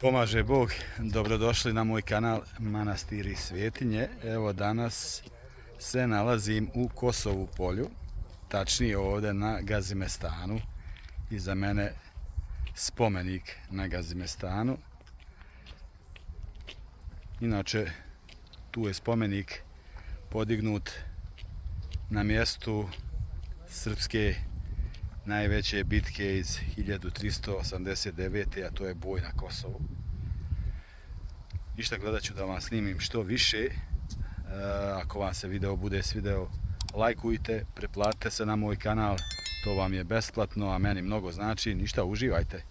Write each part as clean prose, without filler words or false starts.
Pomaže Bog, dobrodošli na moj kanal Manastiri Svetinje. Evo danas se nalazim u Kosovu polju, tačnije ovdje na Gazimestanu. Iza mene spomenik na Gazimestanu. Inače, tu je spomenik podignut na mjestu srpske najveće bitke iz 1389. a to je boj na Kosovu. Ništa, gledat ću da vam snimim što više. Ako vam se video bude svideo, lajkujte, preplatite se na moj kanal, to vam je besplatno, a meni mnogo znači. Ništa, uživajte.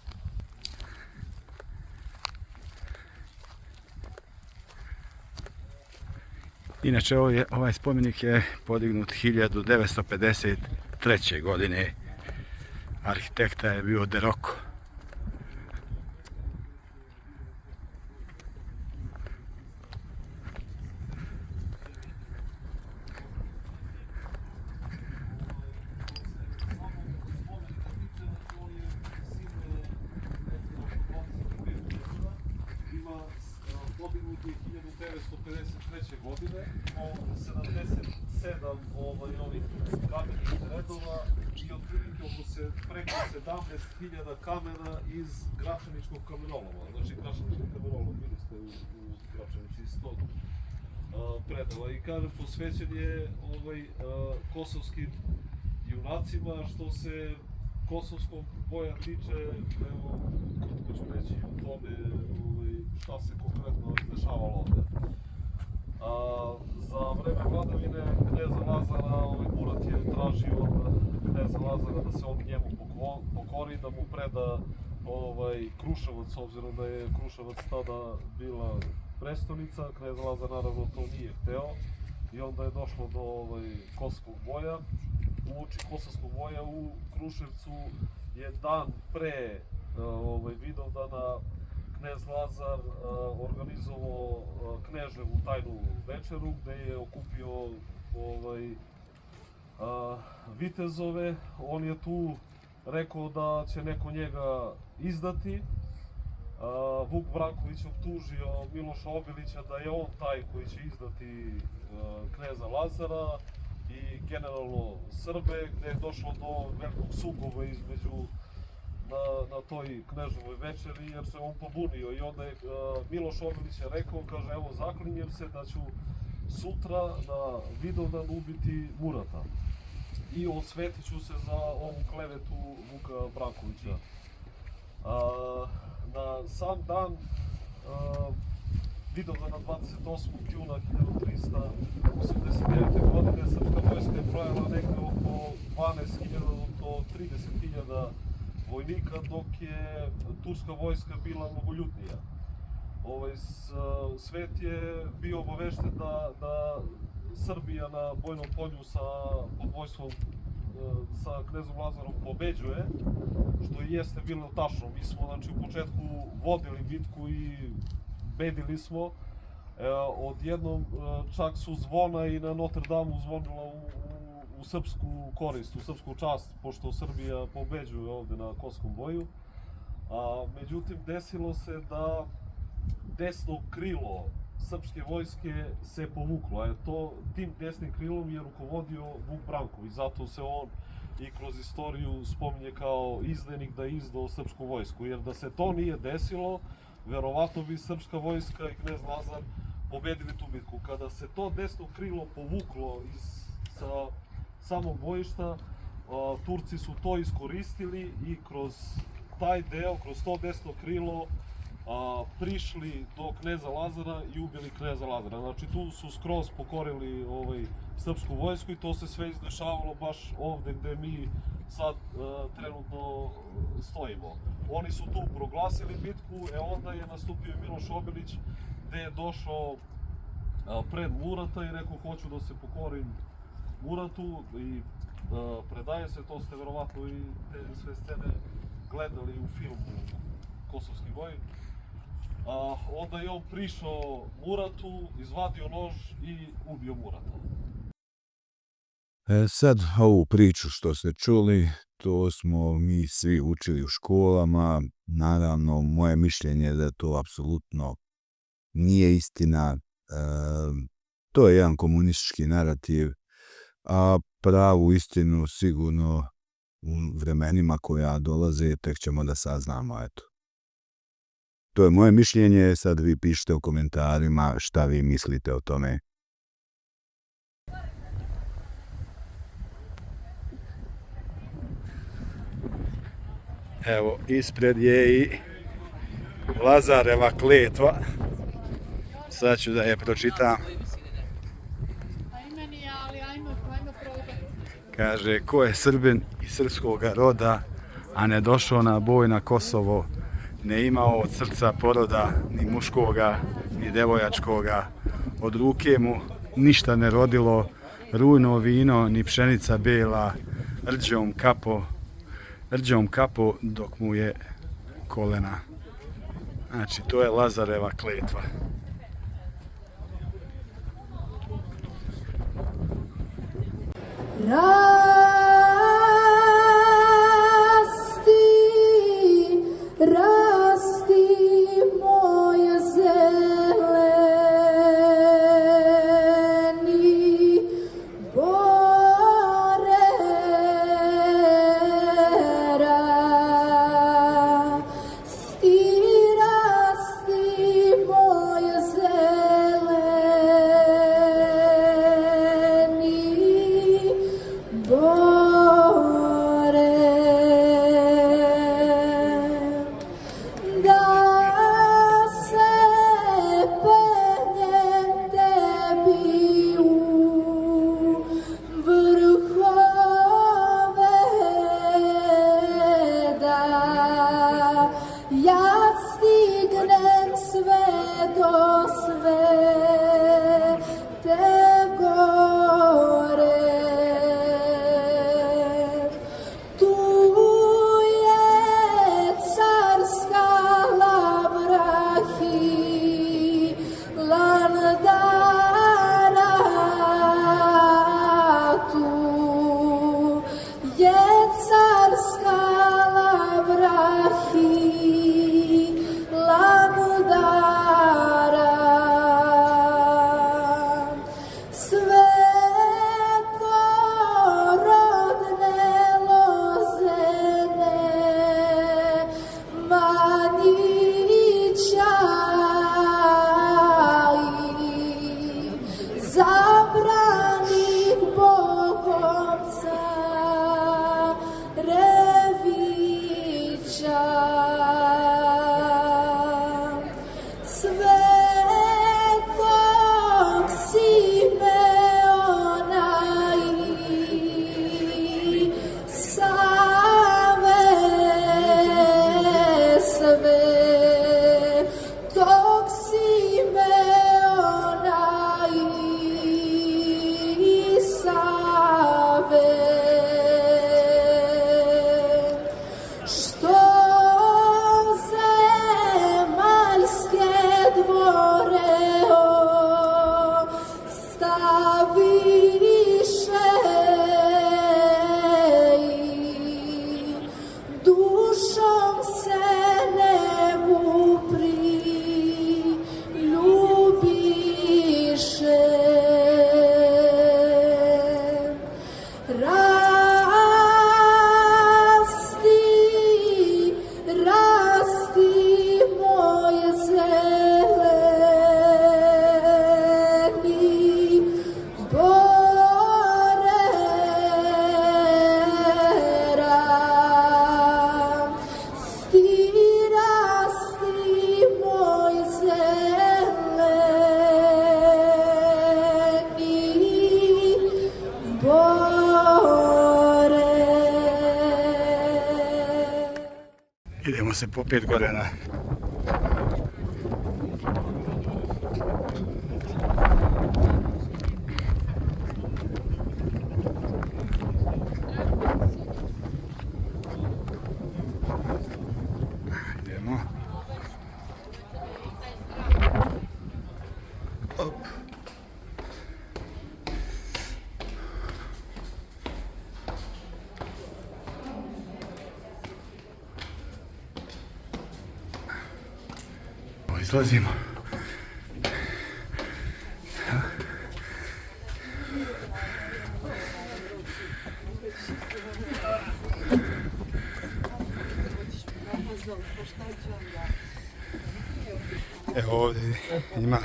Inače, ovaj spomenik je podignut 1953. godine. Arhitekta je bio De Rocco. Podignut je 1953. godine, 77 ovih kamenih redova i otprilike preko 17.000 kamena iz Gračaničkog kamenoloma. Znači, Gračanički kamenolom, bili ste u Gračanici iz tog predela. I kažem, posvećen je kosovskim junacima. Što se kosovskog boja tiče, evo, kratko ću reći o tome šta se konkretno izdešavalo ovdje. Za vreme vladavine kneza Lazara, Murat je tražio od kneza Lazara da se on njemu pokori, da mu preda Kruševac, s obzirom da je Kruševac tada bila prestonica. Knez Lazar naravno to nije hteo i onda je došlo do kosovskog boja. Uoči kosovskog boja u Kruševcu je dan pre Vidovdana knez Lazar organizovao kneževu tajnu večeru gde je okupio vitezove. On je tu rekao da će neko njega izdati. Vuk Branković optužio Miloša Obilića da je on taj koji će izdati kneza Lazara i generalno Srbe, gde je došlo do velikog sukoba između na toj kneževoj večeri, jer se on pobunio. I onda je Miloš Obilić je rekao, kaže, evo, zaklinjem se da ću sutra na Vidovdan ubiti Murata i osvetit ću se za ovu klevetu Vuka Brankovića. Na sam dan Vidovdana 28. juna 1389. godine srpska vojska je brojala negde oko 12.000 do 30.000 vojnika, dok je turska vojska bila mnogoljudnija. Svet je bio obavešten da Srbija na bojnom polju pod vojstvom sa knezom Lazarom pobeđuje, što i jeste bilo tačno. Mi smo u početku vodili bitku i bedili smo. Odjednom čak su zvona i na Notre Damu zvonila u srpsku korist, u srpsku čast, pošto Srbija pobeđuje ovde na Kosovskom boju. Međutim, desilo se da desno krilo srpske vojske se povuklo. Tim desnim krilom je rukovodio Vuk Branković, zato se on i kroz istoriju spominje kao izdajnik da je izdao srpsku vojsku. Jer da se to nije desilo, verovatno bi srpska vojska i knez Lazar pobedili tu bitku. Kada se to desno krilo povuklo sa samog bojišta, Turci su to iskoristili i kroz taj deo, kroz to desno krilo, prišli do kneza Lazara i ubili kneza Lazara. Znači, tu su skroz pokorili srpsku vojsku i to se sve izdešavalo baš ovde gde mi sad trenutno stojimo. Oni su tu proglasili bitku, onda je nastupio Miloš Obilić, gde je došao pred Murata i rekao, hoću da se pokorim Muratu i predaje se. To ste verovatno i te sve scene gledali u filmu Kosovski boj. Onda je on prišao Muratu, izvadio nož i ubio Murata. Sad ovu priču što ste čuli, to smo mi svi učili u školama. Naravno, moje mišljenje je da to apsolutno nije istina. To je jedan komunistički narativ, a pravu istinu sigurno u vremenima koja dolaze tek ćemo da saznamo. Eto. To je moje mišljenje, sad vi pišite u komentarima šta vi mislite o tome. Evo, ispred je i Lazareva kletva. Sad ću da je pročitam. Kaže, ko je Srbin iz srpskog roda, a ne došao na boj na Kosovo, ne imao od srca poroda, ni muškoga, ni devojačkoga. Od ruke mu ništa ne rodilo, rujno vino, ni pšenica bela, rđom kapo dok mu je kolena. Znači, to je Lazareva kletva. Rasti moje zeleni bore, rasti moje zeleni bore. Da se penjem tebi u vrhove, da ja stignem sve do svete gore. Tu je carska lavrahi landara, tu je carska lavrahi landara. Svetorodne lozene Manića i zabranih Bogom carevića. Svetog Simeona i Save, svetog Simeona i Save, što zemaljske dvore staviše i dušom se nebu priljubiše. Rasti moje zeleni bore, rasti moje zeleni bore. Idemo se popet gore na... Idemo. Op. Izlazimo. Evo ovdje ima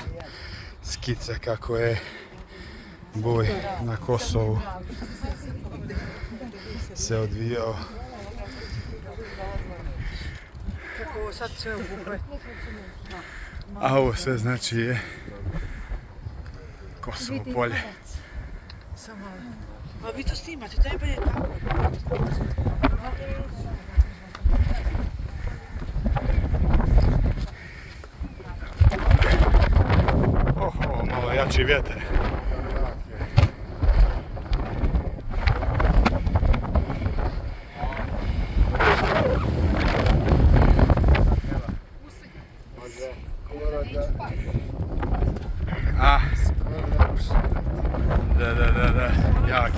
skica kako je boj na Kosovu se odvijao. A ovo sve znači je Kosovo polje. A vi to snimate, to je bolje tako. Oho, malo jači vjetar. A, da, jaki.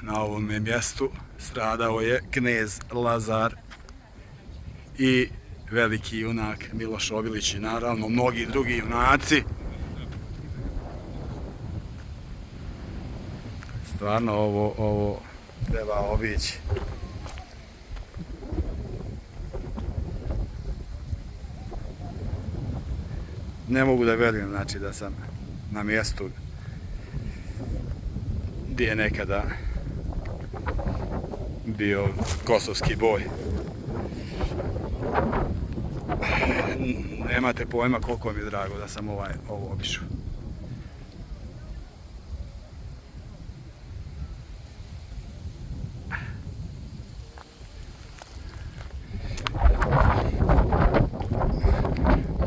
Na ovome mjestu stradao je knez Lazar i veliki junak Miloš Obilić i naravno mnogi drugi junaci. Stvarno ovo treba obići. Ne mogu da vjerujem znači da sam na mjestu gdje je nekada bio kosovski boj. Nemate pojma koliko mi je drago da sam ovo obišao.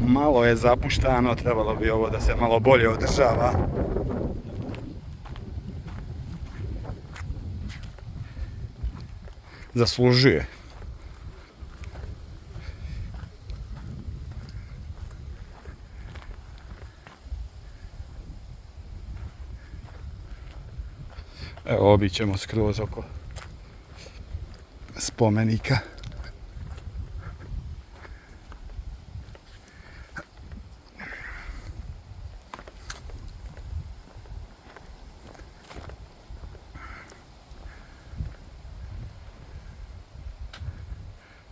Malo je zapuštano, trebalo bi ovo da se malo bolje održava. Zaslužuje. Evo, obićemo skroz oko spomenika.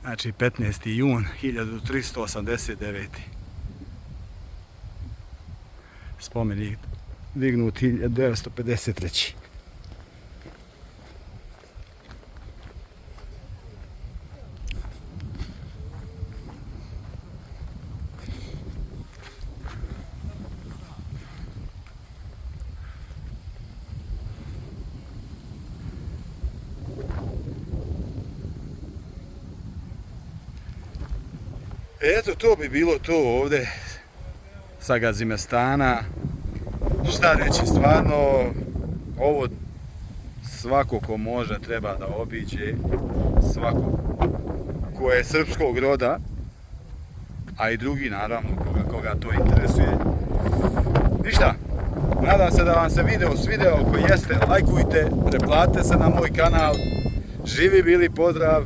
Znači 15. jun 1389. Spomenik dignut 1953. Eto, to bi bilo to ovdje sa Gazimestana. Šta reći, stvarno ovo svako ko može treba da obiđe, svako ko je srpskog roda, a i drugi naravno koga to interesuje. Ništa, nadam se da vam se video svideo, ako jeste, lajkujte, preplatite se na moj kanal. Živi bili, pozdrav!